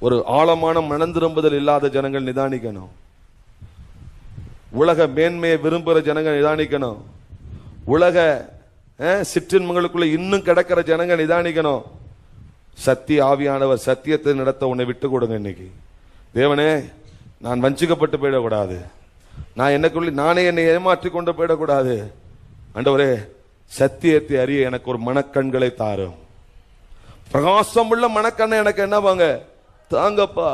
ஒரு ஆழமான மனந்திரும்புதல் இல்லாத ஜனங்கள் நிதானிக்கணும். உலக மேன்மையை விரும்புகிற ஜனங்கள் நிதானிக்கணும். உலக சிற்றின்மங்களுக்குள்ள இன்னும் கிடக்கிற ஜனங்கள் நிதானிக்கணும். சத்திய ஆவியானவர் சத்தியத்தை நடத்த உன்னை விட்டு கொடுங்க. இன்னைக்கு தேவனே, நான் வஞ்சிக்கப்பட்டு போயிடக்கூடாது. நான் என்னைக்குள்ள நானே என்னை ஏமாற்றி கொண்டு போயிடக்கூடாது. ஆண்டவரே, சத்தியத்தை அறிய எனக்கு ஒரு மனக்கண்களை தாரும். பிரகாசம் உள்ள மனக்கண்ணை எனக்கு என்ன வாங்க தாங்கப்பா.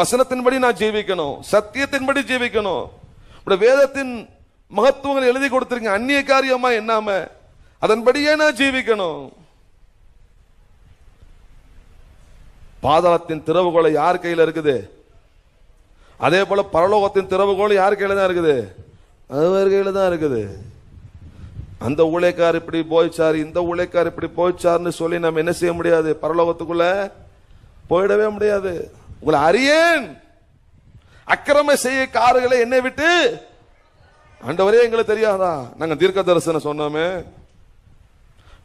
வசனத்தின்படி நான் ஜீவிக்கணும், சத்தியத்தின்படி ஜீவிக்கணும். வேதத்தின் மகத்துவங்கள் எழுதி கொடுத்திருக்கீங்க, அந்நிய காரியமா என்னாம அதன்படியே நான் ஜீவிக்கணும். பாதாளத்தின் திறவுகோலை யார் கையில் இருக்குது? அதே போல பரலோகத்தின் திறவுகோல் யார் கையில தான் இருக்குது? அவர் கையில தான் இருக்குது. அந்த ஊழியக்கார் இப்படி போய்ச்சார், இந்த ஊழியக்கார் இப்படி போய்ச்சார்னு சொல்லி நம்ம என்ன செய்ய முடியாது? பரலோகத்துக்குள்ள போயிடவே முடியாது. உங்களை அறியேன், அக்கிரம செய்ய காரர்களை என்னை விட்டு. ஆண்டவரே, எங்களுக்கு தெரியாதா? நாங்க தீர்க்க தரிசனம் சொன்னோமே,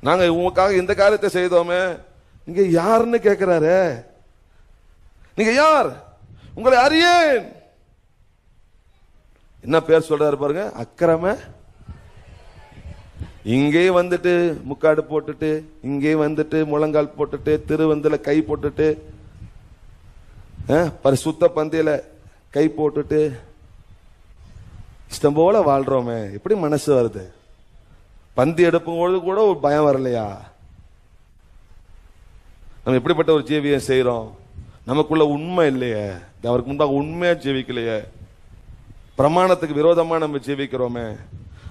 நாங்க உங்களுக்காக இந்த காரியத்தை செய்தோமே, இங்க யாருன்னு கேட்கிறாரு. நீங்க யார்? உங்களை அறியேன். என்ன பேர் சொல்றாரு பாருங்க, அக்கிரம. இங்கே வந்துட்டு முக்காடு போட்டுட்டு, இங்கே வந்துட்டு முழங்கால் போட்டுட்டு, திருவந்தில கை போட்டுட்டு, பரிசுத்த பந்தியில கை போட்டுட்டு இஷ்டம் போல வாழ்றோமே, எப்படி மனசு வருது? பந்தி எடுப்பும்போது கூட ஒரு பயம் வரலையா? நம்ம எப்படிப்பட்ட ஒரு ஜீவியம் செய்யறோம்? நமக்குள்ள உண்மை இல்லையே, அவருக்கு முன்பாக உண்மையா ஜீவிக்கலையே, பிரமாணத்துக்கு விரோதமா நம்ம ஜீவிக்கிறோமே,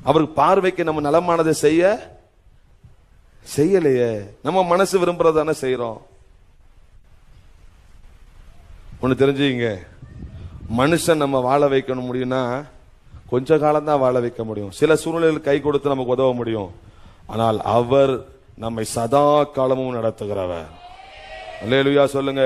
அவருக்கு பார்வைக்கு நம்ம நலமானதை செய்யலையே, நம்ம மனசு விரும்புறதானே செய்யறோம். ஒண்ணு தெரிஞ்சுங்க, மனுஷன் நம்ம வாழ வைக்கணும் முடியும்னா கொஞ்ச காலம் தான் வாழ வைக்க முடியும். சில சூழ்நிலைகள் கை கொடுத்து நமக்கு உதவ முடியும். ஆனால் அவர் நம்மை சதா காலமும் நடத்துகிறவர். அல்லேலூயா சொல்லுங்க.